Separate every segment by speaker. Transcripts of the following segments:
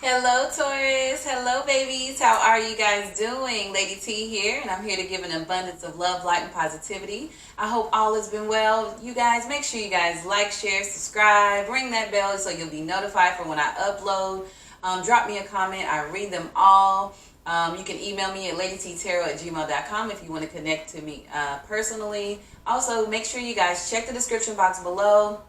Speaker 1: Hello, Taurus. Hello, babies. How are you guys doing? Lady T here, and I'm here to give an abundance of love, light, and positivity. I hope all has been well. You guys, make sure you guys like, share, subscribe, ring that bell so you'll be notified for when I upload. Drop me a comment. I read them all. You can email me at ladyttarot@gmail.com if you want to connect to me personally. Also, make sure you guys check the description box below.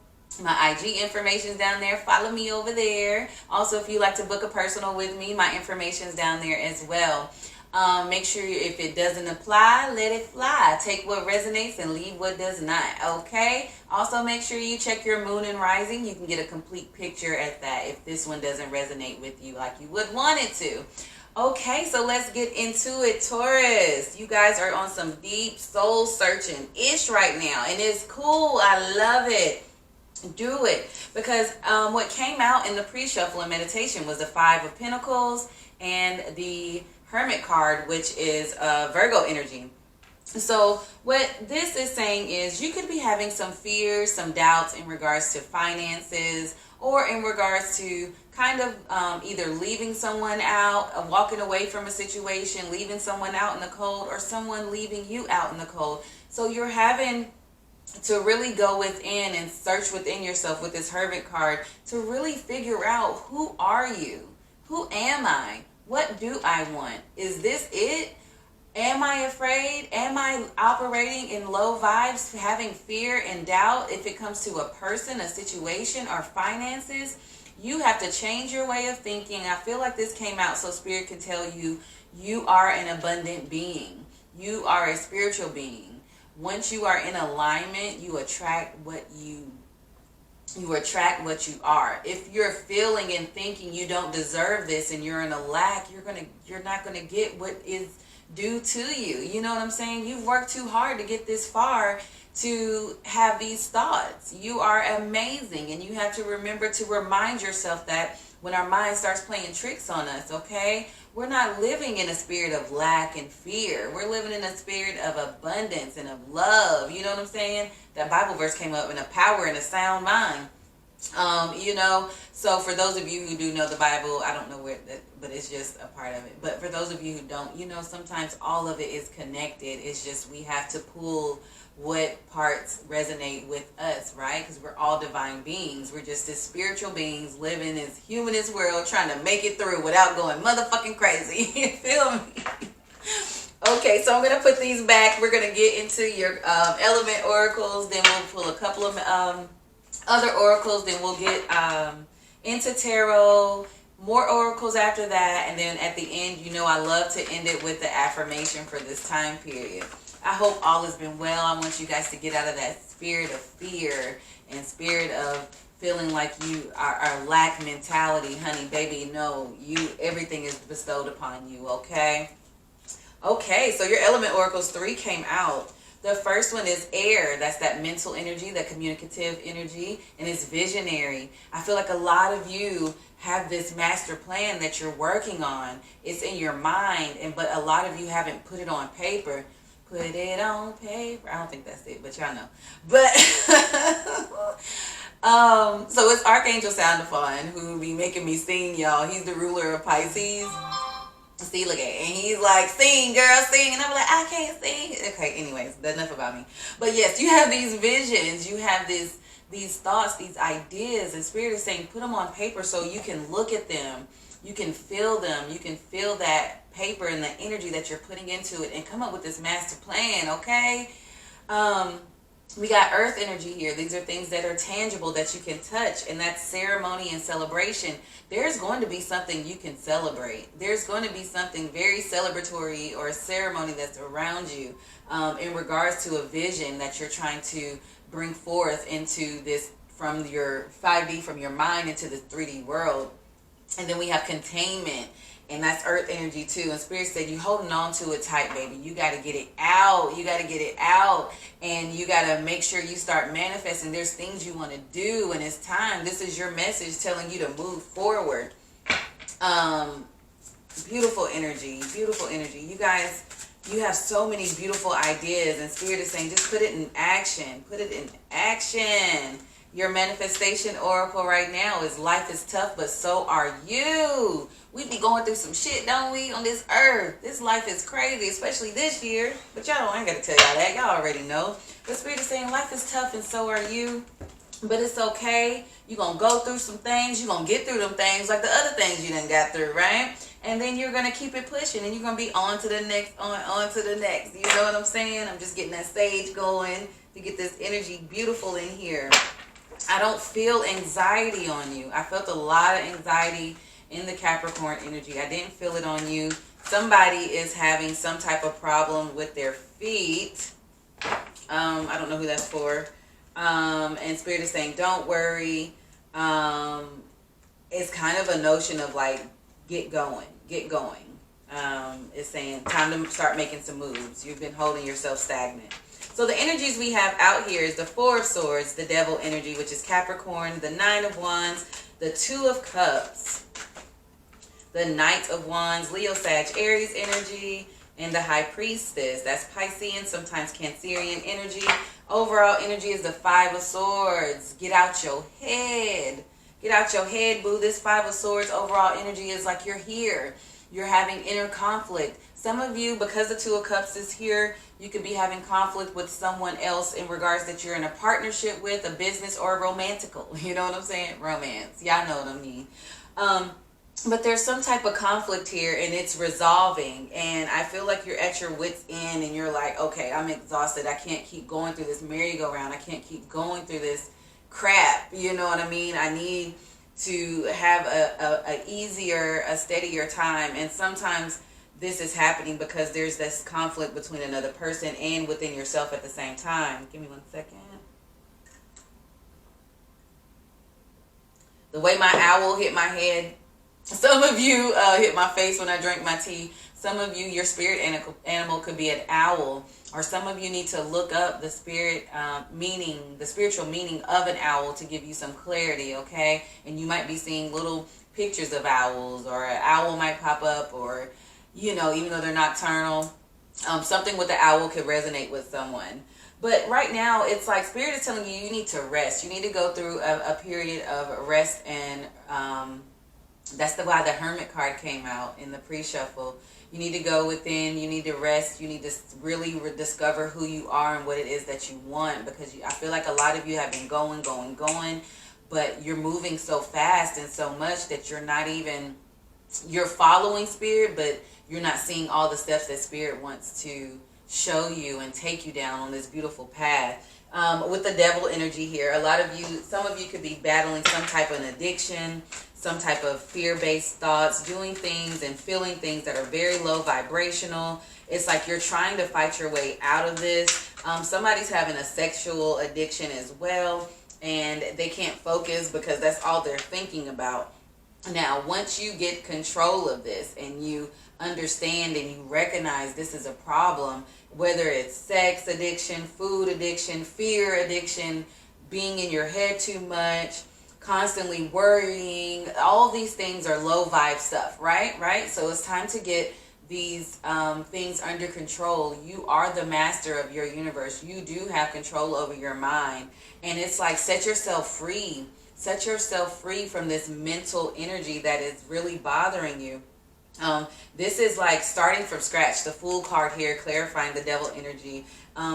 Speaker 1: My IG information is down there. Follow me over there. Also, if you like to book a personal with me, my information is down there as well. Make sure if it doesn't apply, let it fly. Take what resonates and leave what does not. Okay? Also, make sure you check your moon and rising. You can get a complete picture at that if this one doesn't resonate with you like you would want it to. Okay, so let's get into it, Taurus. You guys are on some deep soul searching-ish right now, and it's cool. I love it. Do it, because what came out in the pre-shuffle and meditation was the Five of Pentacles and the Hermit card, which is Virgo energy. So what this is saying is you could be having some fears, some doubts in regards to finances, or in regards to kind of either leaving someone out, walking away from a situation, leaving someone out in the cold, or someone leaving you out in the cold. So you're having to really go within and search within yourself with this Hermit card to really figure out, who are you? Who am I? What do I want? Is this it? Am I afraid? Am I operating in low vibes, having fear and doubt if it comes to a person, a situation, or finances? You have to change your way of thinking. I feel like this came out so Spirit can tell you, you are an abundant being. You are a spiritual being. Once you are in alignment, you attract what you are. If you're feeling and thinking you don't deserve this and you're in a lack, you're not gonna get what is due to you. You know what I'm saying? You've worked too hard to get this far to have these thoughts. You are amazing, and you have to remember to remind yourself that when our mind starts playing tricks on us, okay? We're not living in a spirit of lack and fear. We're living in a spirit of abundance and of love. You know what I'm saying? That Bible verse came up in a power and a sound mind. So for those of you who do know the Bible, I don't know where that, but it's just a part of it. But for those of you who don't, sometimes all of it is connected. It's just we have to pull what parts resonate with us, right? Because we're all divine beings. We're just as spiritual beings living this humanist world, trying to make it through without going motherfucking crazy. You feel me? Okay, so I'm going to put these back. We're going to get into your element oracles. Then we'll pull a couple of other oracles. Then we'll get into tarot. More oracles after that. And then at the end, I love to end it with the affirmation for this time period. I hope all has been well. I want you guys to get out of that spirit of fear and spirit of feeling like you are lack mentality. Honey, baby, no. Everything is bestowed upon you, okay? Okay, so your element oracles 3 came out. The first one is air. That's that mental energy, that communicative energy, and it's visionary. I feel like a lot of you have this master plan that you're working on. It's in your mind, but a lot of you haven't put it on paper. Put it on paper. I don't think that's it, but y'all know. But so it's Archangel Soundafon who be making me sing, y'all. He's the ruler of Pisces. See, look at it. And he's like, sing, girl, sing. And I'm like, I can't sing. Okay, anyways, that's enough about me. But yes, you have these visions. You have these thoughts, these ideas. And Spirit is saying, put them on paper so you can look at them. You can feel them. You can feel that paper and the energy that you're putting into it and come up with this master plan, okay? We got earth energy here. These are things that are tangible that you can touch, and that's ceremony and celebration. There's going to be something you can celebrate. There's going to be something very celebratory or a ceremony that's around you in regards to a vision that you're trying to bring forth into this, from your 5D, from your mind into the 3D world. And then we have containment, and that's earth energy too. And Spirit said, you holding on to it tight, baby. You got to get it out. You got to get it out. And you got to make sure you start manifesting. There's things you want to do, and it's time. This is your message telling you to move forward. Beautiful energy. Beautiful energy. You guys, you have so many beautiful ideas, and Spirit is saying, just put it in action. Put it in action. Your manifestation oracle right now is life is tough, but so are you. We be going through some shit, don't we, on this earth? This life is crazy, especially this year. But y'all don't, I ain't got to tell y'all that. Y'all already know. The Spirit is saying life is tough and so are you. But it's okay. You're going to go through some things. You're going to get through them things like the other things you done got through, right? And then you're going to keep it pushing and you're going to be on to the next, on to the next. You know what I'm saying? I'm just getting that sage going to get this energy beautiful in here. I don't feel anxiety on you. I felt a lot of anxiety in the Capricorn energy. I didn't feel it on you. Somebody is having some type of problem with their feet. I don't know who that's for. And Spirit is saying, don't worry. It's kind of a notion of like, get going. It's saying time to start making some moves. You've been holding yourself stagnant. So the energies we have out here is the Four of Swords, the Devil energy, which is Capricorn, the Nine of Wands, the Two of Cups, the Knight of Wands, Leo, Sag, Aries energy, and the High Priestess. That's Piscean, sometimes Cancerian energy. Overall energy is the Five of Swords. Get out your head. Get out your head, boo. This Five of Swords overall energy is like you're here. You're having inner conflict. Some of you, because the Two of Cups is here, you could be having conflict with someone else in regards that you're in a partnership with, a business, or a romantical. You know what I'm saying? Romance. Y'all know what I mean. But there's some type of conflict here and it's resolving. And I feel like you're at your wit's end and you're like, okay, I'm exhausted. I can't keep going through this merry-go-round. I can't keep going through this crap. You know what I mean? I need to have a easier, a steadier time. And sometimes this is happening because there's this conflict between another person and within yourself at the same time. Give me 1 second. The way my owl hit my head. Some of you hit my face when I drank my tea. Some of you, your spirit animal could be an owl. Or some of you need to look up the spirit meaning, the spiritual meaning of an owl to give you some clarity, okay? And you might be seeing little pictures of owls, or an owl might pop up, or, you know, even though they're nocturnal, something with the owl could resonate with someone. But right now, it's like Spirit is telling you need to rest. You need to go through a period of rest, and that's why the Hermit card came out in the pre-shuffle. You need to go within. You need to rest. You need to really discover who you are and what it is that you want, because I feel like a lot of you have been going, but you're moving so fast and so much that you're not even, you're following Spirit, but you're not seeing all the steps that Spirit wants to show you and take you down on this beautiful path. With the Devil energy here, a lot of you, some of you could be battling some type of an addiction, some type of fear-based thoughts, doing things and feeling things that are very low vibrational. It's like you're trying to fight your way out of this. Somebody's having a sexual addiction as well, and they can't focus because that's all they're thinking about. Now, once you get control of this and you understand and you recognize this is a problem, whether it's sex addiction, food addiction, fear addiction, being in your head too much, constantly worrying, all these things are low vibe stuff, right? So it's time to get these things under control. You are the master of your universe. You do have control over your mind. And it's like, set yourself free. Set yourself free from this mental energy that is really bothering you. This is like starting from scratch. The Fool card here, clarifying the Devil energy.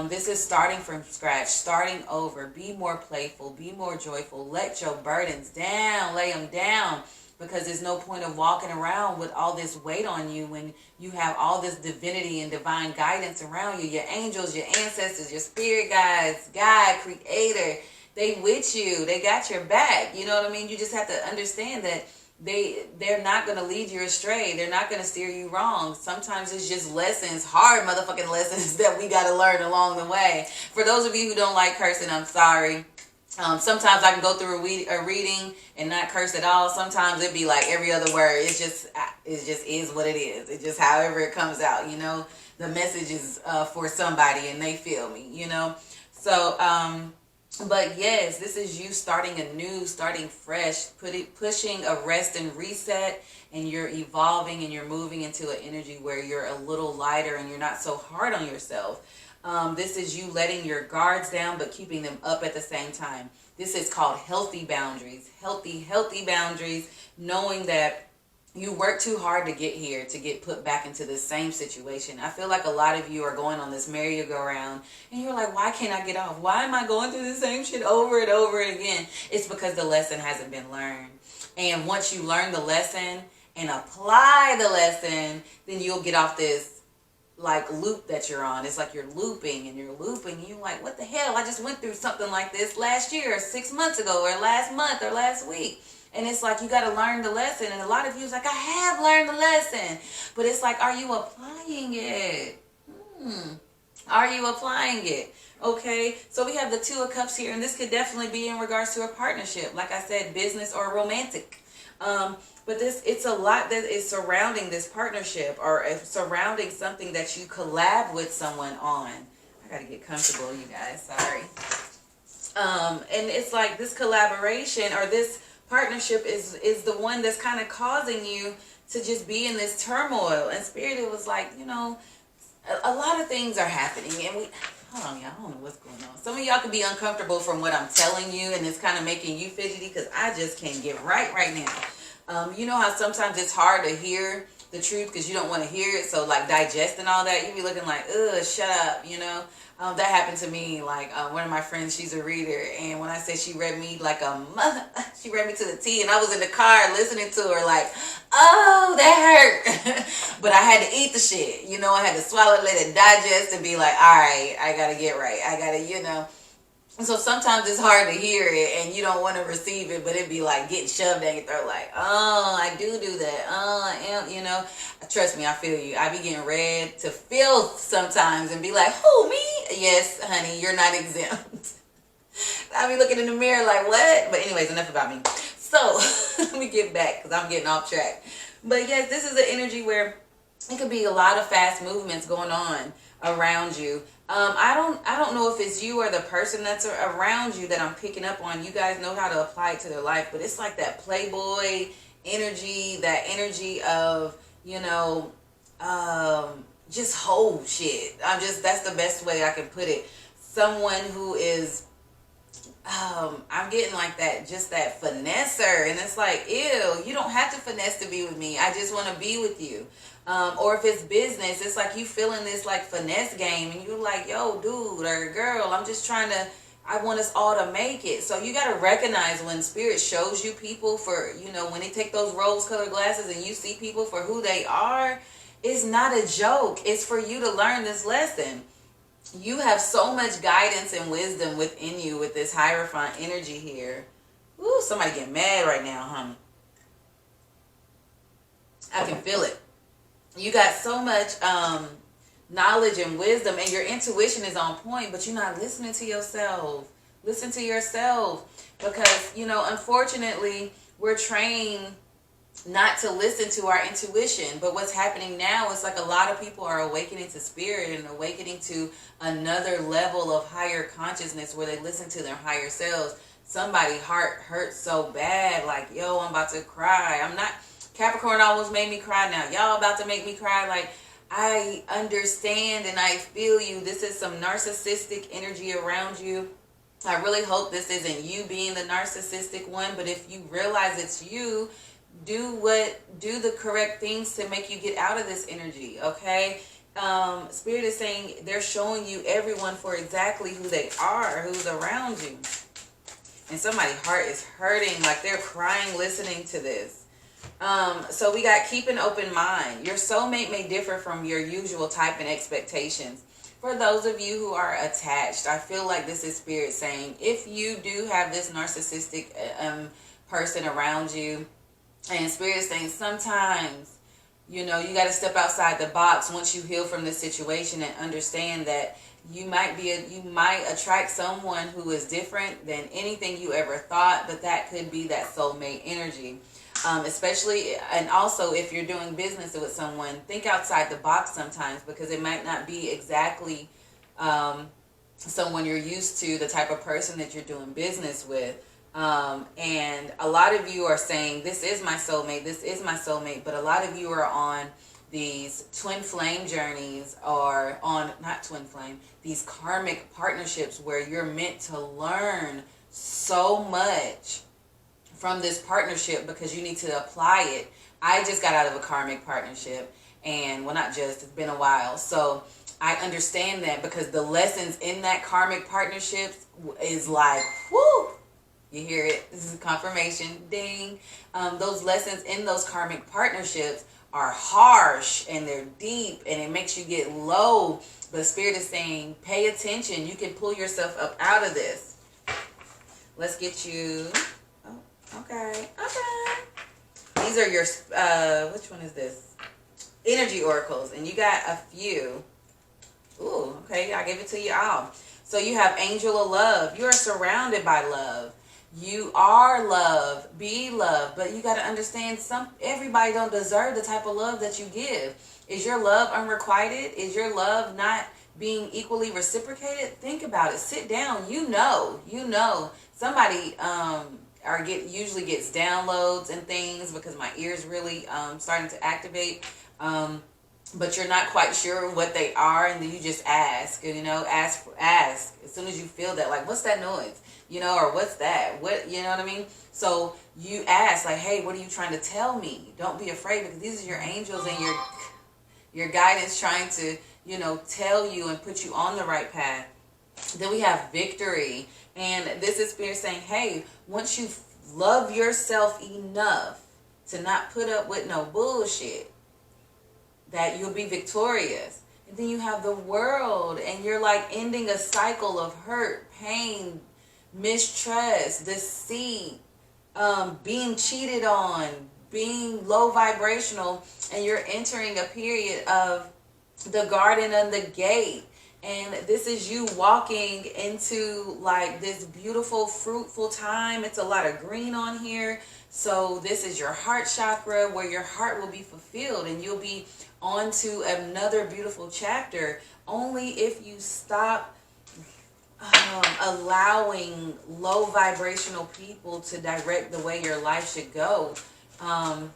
Speaker 1: This is starting from scratch, starting over. Be more playful, be more joyful. Let your burdens down, lay them down, because there's no point of walking around with all this weight on you when you have all this divinity and divine guidance around you. Your angels, your ancestors, your spirit guides, God, creator, they with you. They got your back. You know what I mean? You just have to understand that they're not going to lead you astray. They're not going to steer you wrong. Sometimes it's just lessons, hard motherfucking lessons that we got to learn along the way. For those of you who don't like cursing, I'm sorry. Sometimes I can go through a reading and not curse at all. Sometimes it'd be like every other word. It just is what it is. It's just however it comes out, you know. The message is for somebody and they feel me, you know. So, but yes, this is you starting anew, starting fresh, pushing a rest and reset, and you're evolving and you're moving into an energy where you're a little lighter and you're not so hard on yourself. This is you letting your guards down but keeping them up at the same time. This is called healthy boundaries. Healthy boundaries, knowing that you work too hard to get here, to get put back into the same situation. I feel like a lot of you are going on this merry-go-round and you're like, why can't I get off? Why am I going through the same shit over and over again? It's because the lesson hasn't been learned. And once you learn the lesson and apply the lesson, then you'll get off this like loop that you're on. It's like you're looping and you're looping. And you're like, what the hell? I just went through something like this last year or 6 months ago or last month or last week. And it's like, you got to learn the lesson. And a lot of you is like, I have learned the lesson. But it's like, are you applying it? Are you applying it? Okay, so we have the Two of Cups here. And this could definitely be in regards to a partnership. Like I said, business or romantic. But it's a lot that is surrounding this partnership or surrounding something that you collab with someone on. I got to get comfortable, you guys. Sorry. And it's like this collaboration or this partnership is the one that's kind of causing you to just be in this turmoil. And Spirit, it was like, you know, a lot of things are happening. And hold on, y'all. I don't know what's going on. Some of y'all can be uncomfortable from what I'm telling you, and it's kind of making you fidgety because I just can't get right now. You know how sometimes it's hard to hear the truth because you don't want to hear it. So like digesting all that, you be looking like, ugh, shut up, you know. That happened to me. Like one of my friends, she's a reader, and when I say she read me like a mother, she read me to the T, and I was in the car listening to her like, oh, that hurt. But I had to eat the shit, you know. I had to swallow, let it digest, and be like, all right, I gotta get right. I gotta, you know. And so sometimes it's hard to hear it, and you don't want to receive it, but it'd be like getting shoved down your throat, like, oh, I do that. Oh, I am, you know. Trust me, I feel you. I be getting read to filth sometimes and be like, who, me? Yes, honey, you're not exempt. I be looking in the mirror like, what? But anyways, enough about me. So let me get back because I'm getting off track. But yes, this is an energy where it could be a lot of fast movements going on around you. I don't know if it's you or the person that's around you that I'm picking up on. You guys know how to apply it to their life, but it's like that playboy energy, that energy of, you know, just whole shit. That's the best way I can put it. Someone who is, I'm getting like that, just that finesser. And it's like, ew, you don't have to finesse to be with me. I just want to be with you. Or if it's business, it's like you feeling this like finesse game and you're like, yo, dude or girl, I'm just trying to, I want us all to make it. So you got to recognize when Spirit shows you people for, you know, when they take those rose-colored glasses and you see people for who they are, it's not a joke. It's for you to learn this lesson. You have so much guidance and wisdom within you with this Hierophant energy here. Ooh, somebody getting mad right now, honey. I can feel it. You got so much knowledge and wisdom, and your intuition is on point, but you're not listening to yourself. Listen to yourself, because, you know, unfortunately, we're trained not to listen to our intuition. But what's happening now is like a lot of people are awakening to spirit and awakening to another level of higher consciousness where they listen to their higher selves. Somebody's heart hurts so bad, like, yo, I'm about to cry. Capricorn almost made me cry. Now y'all about to make me cry. Like, I understand and I feel you. This is some narcissistic energy around you. I really hope this isn't you being the narcissistic one, but if you realize it's you, do the correct things to make you get out of this energy, okay? Spirit is saying they're showing you everyone for exactly who they are, who's around you. And somebody's heart is hurting, like they're crying listening to this. So we got keep an open mind. Your soulmate may differ from your usual type and expectations. For those of you who are attached, I feel like this is Spirit saying, if you do have this narcissistic person around you, and Spirit is saying sometimes, you know, you got to step outside the box once you heal from this situation and understand that you might attract someone who is different than anything you ever thought, but that could be that soulmate energy. Especially, and also if you're doing business with someone, think outside the box sometimes, because it might not be exactly someone you're used to, the type of person that you're doing business with. And a lot of you are saying, this is my soulmate, but a lot of you are on these twin flame journeys, or on, not twin flame, these karmic partnerships where you're meant to learn so much from this partnership because you need to apply it. I just got out of a karmic partnership, and well, not just, it's been a while. So I understand that because the lessons in that karmic partnership is like, whoo, you hear it. This is confirmation. Ding. Those lessons in those karmic partnerships are harsh and they're deep and it makes you get low. But Spirit is saying, pay attention. You can pull yourself up out of this. Let's get you. Oh, okay. Okay. These are your, which one is this? Energy oracles. And you got a few. Ooh, okay. I gave it to you all. So you have Angel of Love. You are surrounded by love. You are love, be love, but you got to understand everybody don't deserve the type of love that you give. Is your love unrequited? Is your love not being equally reciprocated? Think about it. Sit down. You know. Somebody usually gets downloads and things because my ears really starting to activate. But you're not quite sure what they are, and then you just ask. Ask as soon as you feel that, like, what's that noise? Or what's that? What, you know what I mean? So you ask, like, hey, what are you trying to tell me? Don't be afraid, because these are your angels and your guidance trying to, tell you and put you on the right path. Then we have victory. And this is Spirit saying, hey, once you love yourself enough to not put up with no bullshit, that you'll be victorious. And then you have the World, and you're like ending a cycle of hurt, pain, mistrust, deceit, being cheated on, being low vibrational, and you're entering a period of the garden and the gate. And this is you walking into like this beautiful, fruitful time. It's a lot of green on here. So this is your heart chakra, where your heart will be fulfilled and you'll be on to another beautiful chapter. Only if you stop allowing low vibrational people to direct the way your life should go, and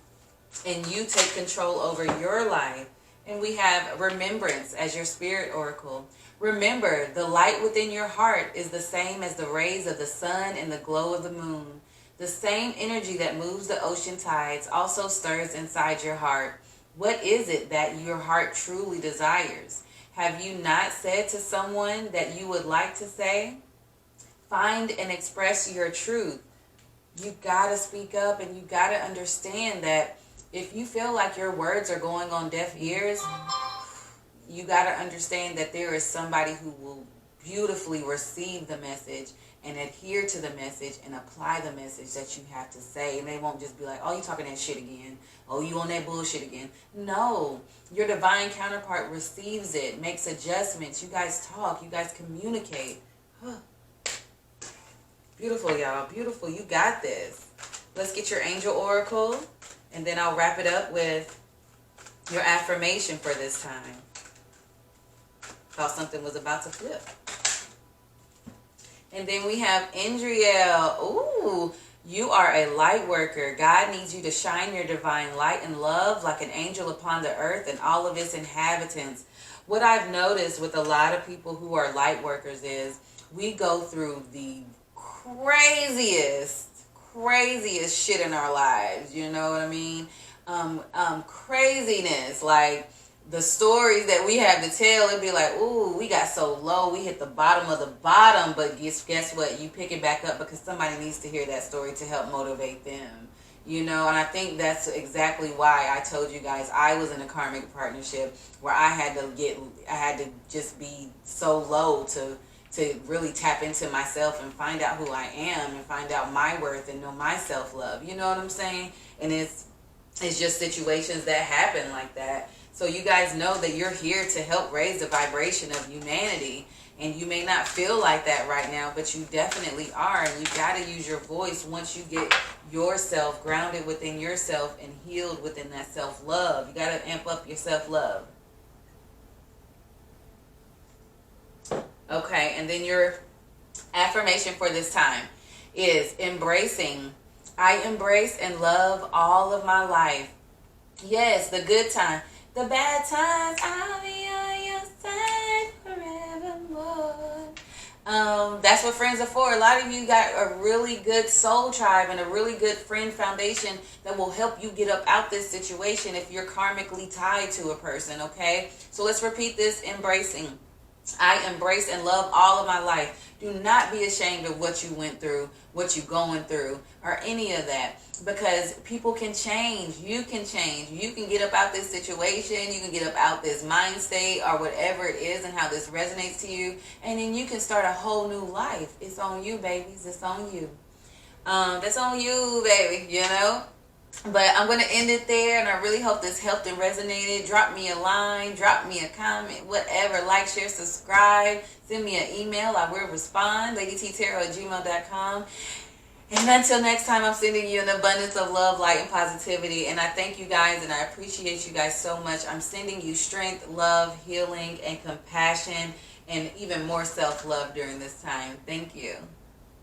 Speaker 1: you take control over your life. And we have remembrance as your spirit oracle. Remember, the light within your heart is the same as the rays of the sun and the glow of the moon. The same energy that moves the ocean tides also stirs inside your heart. What is it that your heart truly desires? Have you not said to someone that you would like to say? Find and express your truth. You gotta speak up, and you gotta understand that if you feel like your words are going on deaf ears, you gotta understand that there is somebody who will beautifully receive the message and adhere to the message and apply the message that you have to say. And they won't just be like, oh, you talking that shit again. Oh, you on that bullshit again. No, your divine counterpart receives it, makes adjustments. You guys talk, you guys communicate. Beautiful, y'all. Beautiful. You got this. Let's get your angel oracle, and then I'll wrap it up with your affirmation for this time. Thought something was about to flip. And then we have Indriel. Ooh, you are a light worker. God needs you to shine your divine light and love like an angel upon the earth and all of its inhabitants. What I've noticed with a lot of people who are light workers is we go through the craziest shit in our lives. You know what I mean? Craziness, like the stories that we have to tell. It'd be like, ooh, we got so low, we hit the bottom of the bottom, but guess what? You pick it back up because somebody needs to hear that story to help motivate them. And I think that's exactly why I told you guys I was in a karmic partnership where I had to just be so low to really tap into myself and find out who I am and find out my worth and know my self-love. You know what I'm saying? And it's just situations that happen like that. So you guys know that you're here to help raise the vibration of humanity. And you may not feel like that right now, but you definitely are. And you got to use your voice once you get yourself grounded within yourself and healed within that self-love. You got to amp up your self-love. Okay, and then your affirmation for this time is embracing. I embrace and love all of my life. Yes, the good time. The bad times, I'll be on your side forevermore. That's what friends are for. A lot of you got a really good soul tribe and a really good friend foundation that will help you get up out this situation if you're karmically tied to a person, okay? So let's repeat this: embracing. I embrace and love all of my life. Do not be ashamed of what you went through, what you're going through, or any of that. Because people can change. You can change. You can get up out this situation. You can get up out this mind state or whatever it is and how this resonates to you. And then you can start a whole new life. It's on you, babies. It's on you. That's on you, baby, you know? But I'm going to end it there, and I really hope this helped and resonated. Drop me a line, drop me a comment, whatever. Like, share, subscribe. Send me an email. I will respond. ladytttarot@gmail.com. And until next time, I'm sending you an abundance of love, light, and positivity. And I thank you guys, and I appreciate you guys so much. I'm sending you strength, love, healing, and compassion, and even more self-love during this time. Thank you.